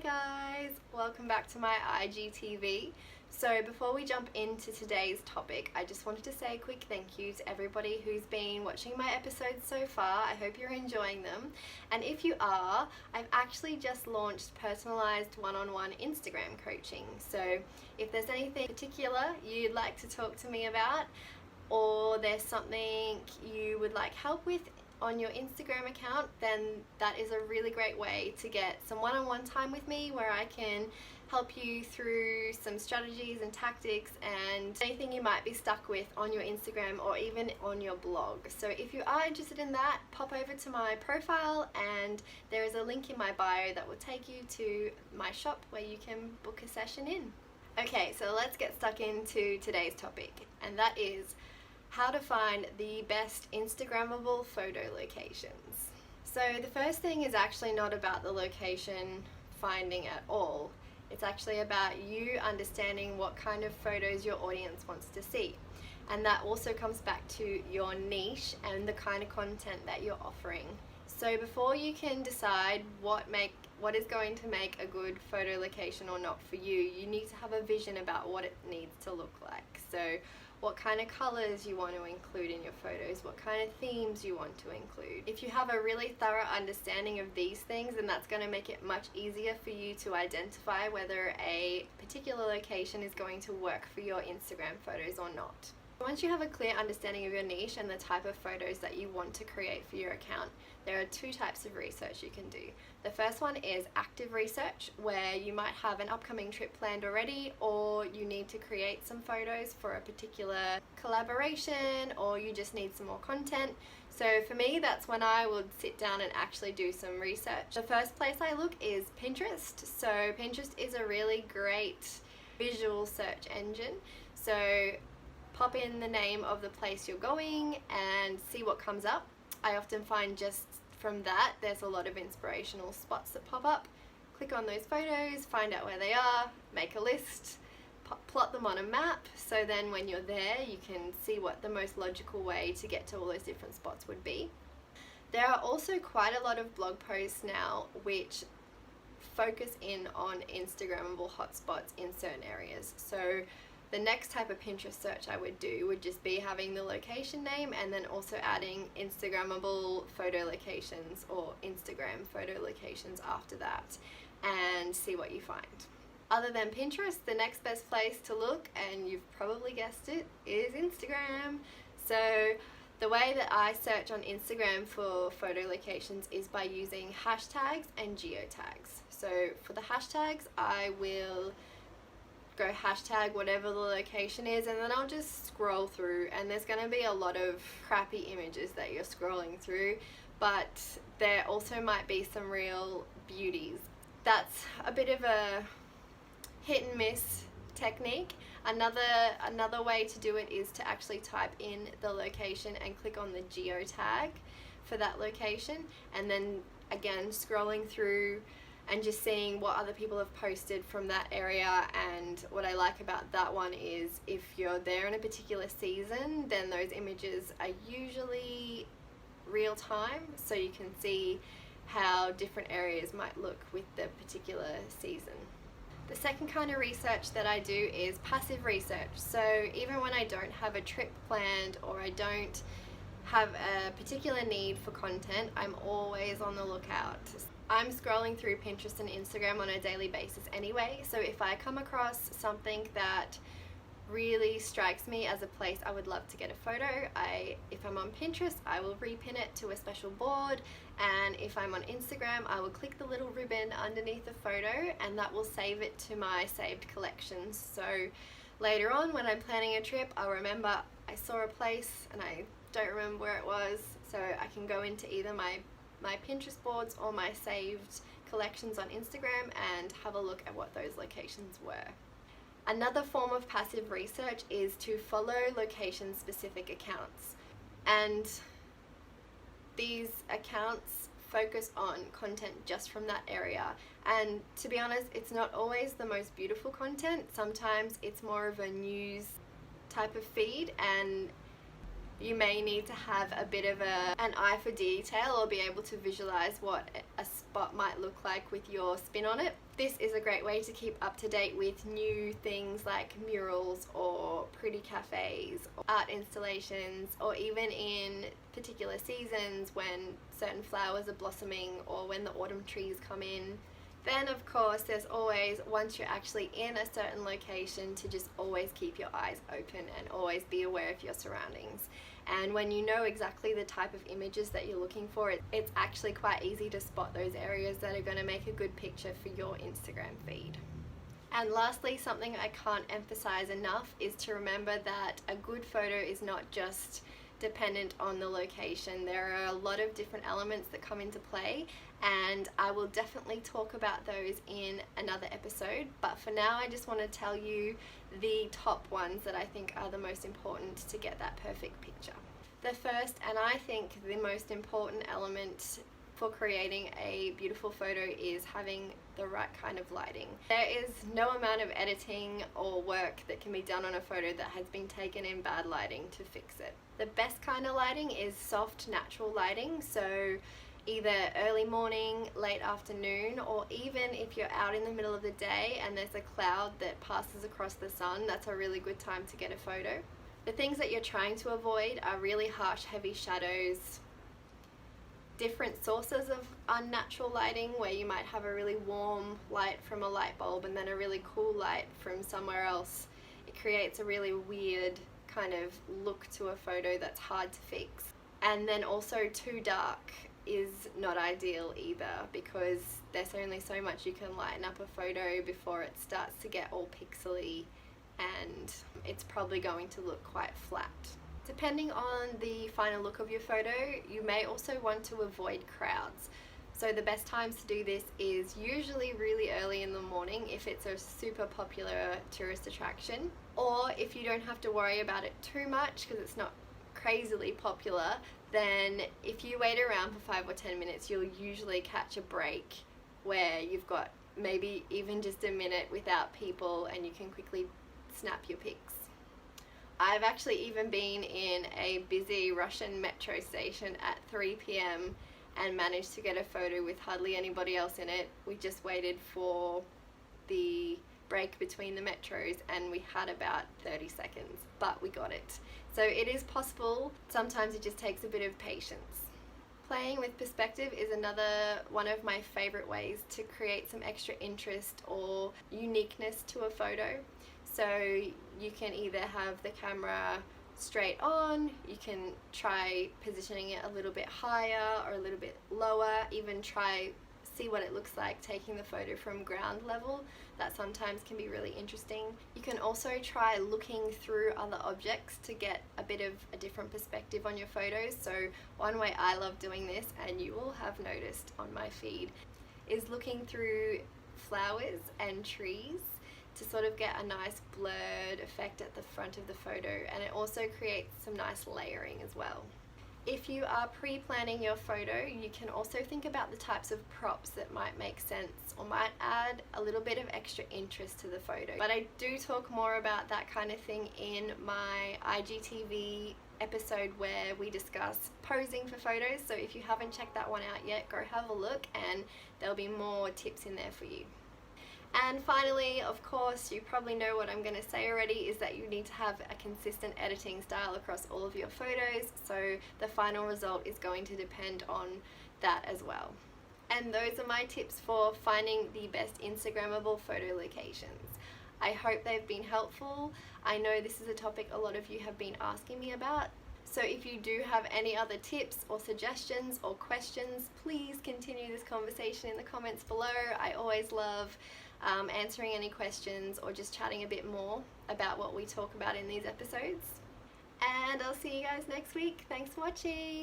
guys, welcome back to my IGTV. So before we jump into today's topic, I just wanted to say a quick thank you to everybody who's been watching my episodes so far. I hope you're enjoying them, and if you are, I've actually just launched personalized one-on-one Instagram coaching. So if there's anything particular you'd like to talk to me about, or there's something you would like help with on your Instagram account, then that is a really great way to get some one-on-one time with me, where I can help you through some strategies and tactics and anything you might be stuck with on your Instagram or even on your blog. So if you are interested in that, pop over to my profile and there is a link in my bio that will take you to my shop where you can book a session in. Okay, so let's get stuck into today's topic, and that is how to find the best Instagrammable photo locations. So the first thing is actually not about the location finding at all. It's actually about you understanding what kind of photos your audience wants to see. And that also comes back to your niche and the kind of content that you're offering. So before you can decide what is going to make a good photo location or not for you, you need to have a vision about what it needs to look like. So what kind of colors you want to include in your photos, what kind of themes you want to include. If you have a really thorough understanding of these things, then that's going to make it much easier for you to identify whether a particular location is going to work for your Instagram photos or not. Once you have a clear understanding of your niche and the type of photos that you want to create for your account, there are two types of research you can do. The first one is active research, where you might have an upcoming trip planned already, or you need to create some photos for a particular collaboration, or you just need some more content. So for me, that's when I would sit down and actually do some research. The first place I look is Pinterest. So Pinterest is a really great visual search engine. So pop in the name of the place you're going and see what comes up. I often find just from that there's a lot of inspirational spots that pop up. Click on those photos, find out where they are, make a list, plot them on a map, so then when you're there you can see what the most logical way to get to all those different spots would be. There are also quite a lot of blog posts now which focus in on Instagrammable hotspots in certain areas. So the next type of Pinterest search I would do would just be having the location name and then also adding Instagrammable photo locations or Instagram photo locations after that, and see what you find. Other than Pinterest, the next best place to look, and you've probably guessed it, is Instagram. So the way that I search on Instagram for photo locations is by using hashtags and geotags. So for the hashtags, I will go hashtag whatever the location is, and then I'll just scroll through, and there's going to be a lot of crappy images that you're scrolling through, but there also might be some real beauties. That's a bit of a hit and miss technique. Another way to do it is to actually type in the location and click on the geotag for that location, and then again scrolling through and just seeing what other people have posted from that area. And what I like about that one is if you're there in a particular season, then those images are usually real time, so you can see how different areas might look with the particular season. The second kind of research that I do is passive research. So even when I don't have a trip planned or I don't have a particular need for content, I'm always on the lookout. I'm scrolling through Pinterest and Instagram on a daily basis anyway, so if I come across something that really strikes me as a place I would love to get a photo, if I'm on Pinterest, I will repin it to a special board, and if I'm on Instagram, I will click the little ribbon underneath the photo and that will save it to my saved collections. So later on when I'm planning a trip, I'll remember I saw a place and I don't remember where it was, so I can go into either my Pinterest boards or my saved collections on Instagram and have a look at what those locations were. Another form of passive research is to follow location specific accounts, and these accounts focus on content just from that area, and to be honest, it's not always the most beautiful content. Sometimes it's more of a news type of feed, and you may need to have a bit of an eye for detail or be able to visualize what a spot spot might look like with your spin on it. This is a great way to keep up to date with new things like murals or pretty cafes, or art installations, or even in particular seasons when certain flowers are blossoming or when the autumn trees come in. Then of course there's always, once you're actually in a certain location, to just always keep your eyes open and always be aware of your surroundings. And when you know exactly the type of images that you're looking for, it's actually quite easy to spot those areas that are going to make a good picture for your Instagram feed. And lastly, something I can't emphasize enough is to remember that a good photo is not just dependent on the location. There are a lot of different elements that come into play, and I will definitely talk about those in another episode, but for now I just want to tell you the top ones that I think are the most important to get that perfect picture. The first, and I think the most important element for creating a beautiful photo, is having the right kind of lighting. There is no amount of editing or work that can be done on a photo that has been taken in bad lighting to fix it. The best kind of lighting is soft, natural lighting, so either early morning, late afternoon, or even if you're out in the middle of the day and there's a cloud that passes across the sun, that's a really good time to get a photo. The things that you're trying to avoid are really harsh, heavy shadows, different sources of unnatural lighting where you might have a really warm light from a light bulb and then a really cool light from somewhere else. It creates a really weird kind of look to a photo that's hard to fix. And then also too dark is not ideal either, because there's only so much you can lighten up a photo before it starts to get all pixely and it's probably going to look quite flat. Depending on the final look of your photo, you may also want to avoid crowds. So the best times to do this is usually really early in the morning if it's a super popular tourist attraction, or if you don't have to worry about it too much because it's not crazily popular, then if you wait around for 5 or 10 minutes, you'll usually catch a break where you've got maybe even just a minute without people and you can quickly snap your pics. I've actually even been in a busy Russian metro station at 3 p.m. and managed to get a photo with hardly anybody else in it. We just waited for the break between the metros and we had about 30 seconds, but we got it. So it is possible. Sometimes it just takes a bit of patience. Playing with perspective is another one of my favorite ways to create some extra interest or uniqueness to a photo. So you can either have the camera straight on, you can try positioning it a little bit higher or a little bit lower, even see what it looks like taking the photo from ground level. That sometimes can be really interesting. You can also try looking through other objects to get a bit of a different perspective on your photos. So one way I love doing this, and you will have noticed on my feed, is looking through flowers and trees to sort of get a nice blurred effect at the front of the photo, and it also creates some nice layering as well. If you are pre-planning your photo, you can also think about the types of props that might make sense or might add a little bit of extra interest to the photo. But I do talk more about that kind of thing in my IGTV episode where we discuss posing for photos. So if you haven't checked that one out yet, go have a look and there'll be more tips in there for you. And finally, of course, you probably know what I'm going to say already, is that you need to have a consistent editing style across all of your photos, so the final result is going to depend on that as well. And those are my tips for finding the best Instagrammable photo locations. I hope they've been helpful. I know this is a topic a lot of you have been asking me about. So if you do have any other tips or suggestions or questions, please continue this conversation in the comments below. I always love answering any questions or just chatting a bit more about what we talk about in these episodes. And I'll see you guys next week. Thanks for watching.